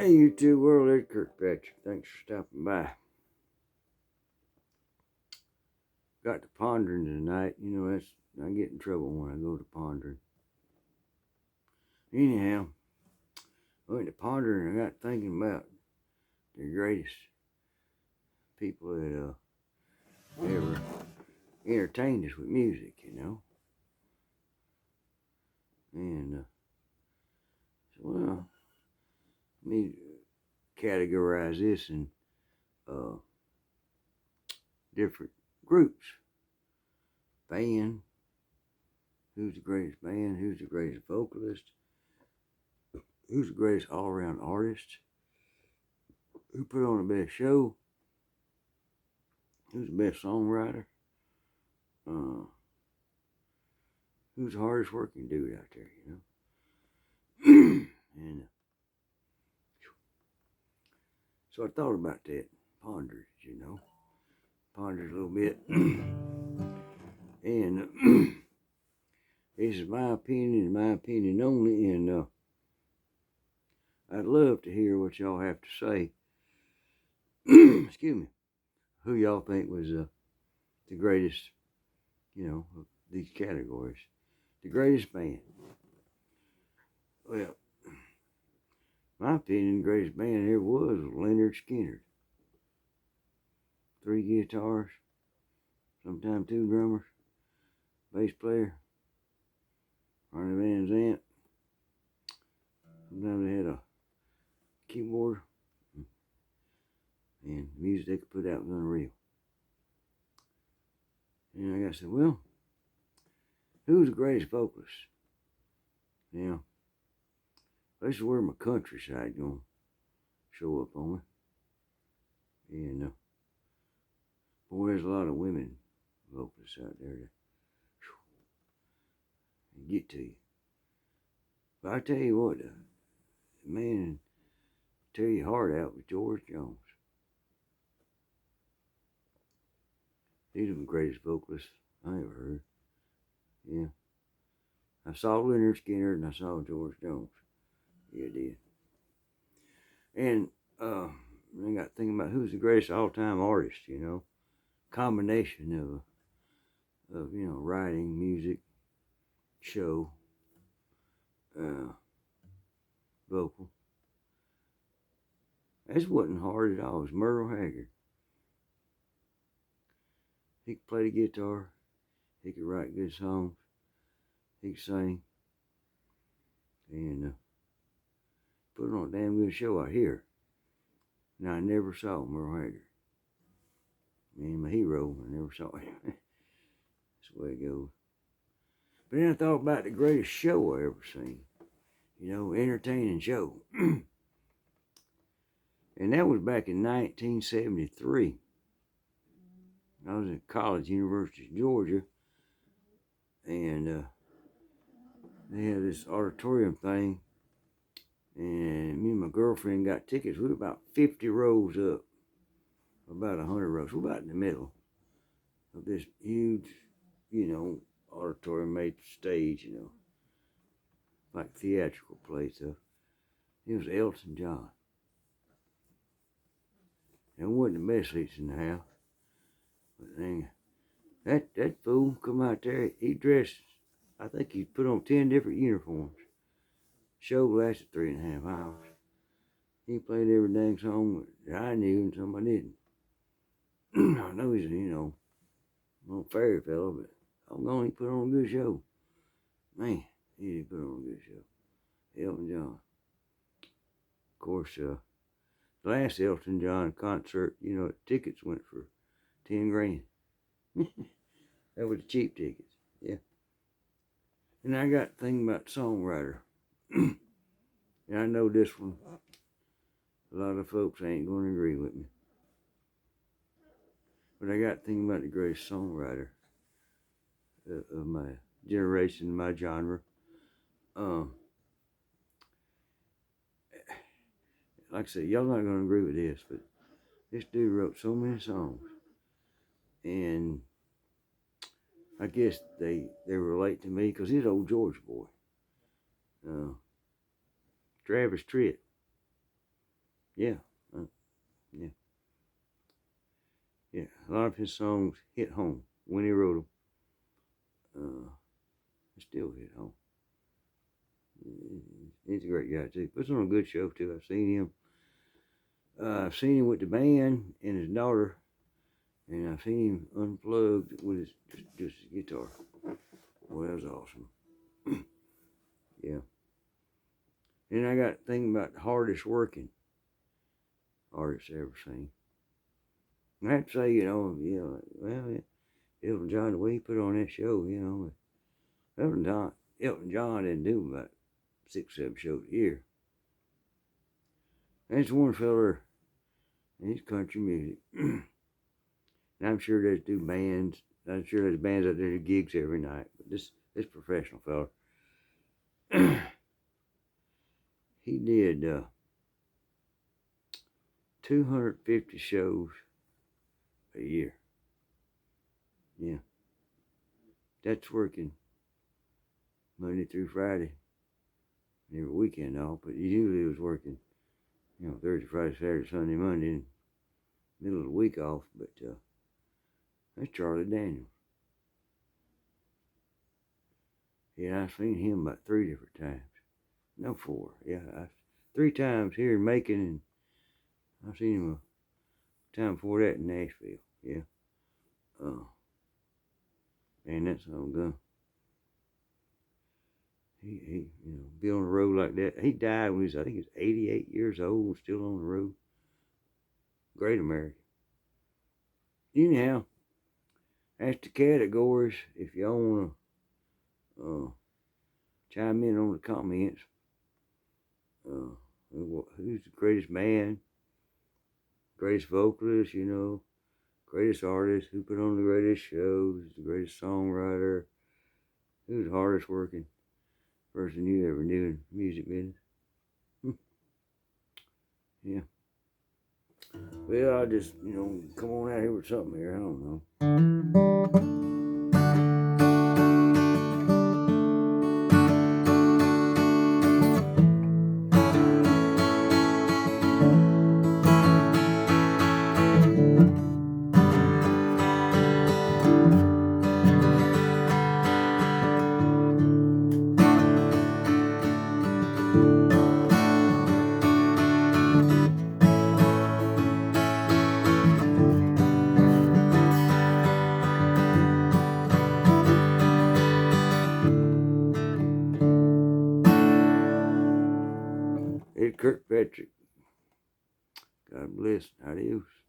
Hey, YouTube world, Ed Kirkpatrick. Thanks for stopping by. Got to pondering tonight. You know, I get in trouble when I go to pondering. Anyhow, I went to pondering and I got thinking about the greatest people that ever entertained us with music, you know. And, well, let me categorize this in different groups. Band. Who's the greatest band? Who's the greatest vocalist? Who's the greatest all-around artist? Who put on the best show? Who's the best songwriter? Who's the hardest working dude out there, you know? And so I thought about that, pondered, you know, pondered a little bit. And this is my opinion only, and I'd love to hear what y'all have to say. Excuse me. Who y'all think was the greatest, you know, of these categories? The greatest band. Well, my opinion, the greatest band there was Lynyrd Skynyrd. 3 guitars, sometimes 2 drummers, bass player, Harley Van Zant. Sometimes they had a keyboard, and the music they could put out was unreal. And I said, well, who's the greatest vocalist? Now, this is where my countryside gonna show up on me. And boy, there's a lot of women vocalists out there that get to you. But I tell you what, man, tear your heart out with George Jones. He's the greatest vocalist I ever heard. Yeah. I saw Lynyrd Skynyrd and I saw George Jones. Yeah, I did. And I got thinking about who's the greatest all-time artist, you know. Combination of you know, writing, music, show, vocal. This wasn't hard at all. It was Merle Haggard. He could play the guitar. He could write good songs. He could sing. And put on a damn good show out here. Now, I never saw Merle Haggard. Man, my hero, I never saw him. That's the way it goes. But then I thought about the greatest show I ever seen. You know, entertaining show. And that was back in 1973. I was at college, University of Georgia. And they had this auditorium thing. And me and my girlfriend got tickets. We were about 50 rows up. About 100 rows. We're about in the middle of this huge, you know, auditorium made stage, you know. Like theatrical place stuff. It was Elton John. And it wasn't the best seats in the house. But then that fool come out there, he dressed, I think he put on 10 different uniforms. Show lasted 3.5 hours. He played every dang song that I knew and some I didn't. I know he's, you know, no fairy fellow, but I'm going to put on a good show. Man, he did put on a good show. Elton John. Of course, the last Elton John concert, you know, tickets went for 10 grand. That was the cheap tickets, yeah. And I got thinking about songwriter. And I know this one, a lot of folks ain't going to agree with me. But I got thinking about the greatest songwriter of my generation, my genre. Like I said, y'all not going to agree with this, but this dude wrote so many songs. And I guess they relate to me because he's an old Georgia boy. Travis Tritt. Yeah. Yeah. Yeah. A lot of his songs hit home when he wrote them. They still hit home. He's a great guy too. Puts on a good show too. I've seen him with the band and his daughter, and I've seen him unplugged with his just his guitar. Well, that was awesome. Yeah. And I got thinking about the hardest working artist I ever seen. I have to say, well, Elton John, the way he put on that show, Elton John didn't do about 6, 7 shows a year. That's one feller, he's country music. And I'm sure there's bands. I'm sure there's bands out there that do gigs every night. But this professional fella, he did 250 shows a year. Yeah. That's working Monday through Friday, every weekend off, but he usually was working, Thursday, Friday, Saturday, Sunday, Monday, and middle of the week off. But that's Charlie Daniels. Yeah, I've seen him about 3 different times. No, 4. Yeah, 3 times here in Macon, and I've seen him a time before that in Nashville. Yeah. Man, that song gun. He be on the road like that. He died when I think he was 88 years old, still on the road. Great American. Anyhow, that's the categories. If y'all want to chime in on the comments, who's the greatest man, greatest vocalist, greatest artist, who put on the greatest shows, the greatest songwriter, who's the hardest working person you ever knew in music business. Yeah. Well, I just, come on out here with something here. I don't know. It's Kirkpatrick. God bless. Adios.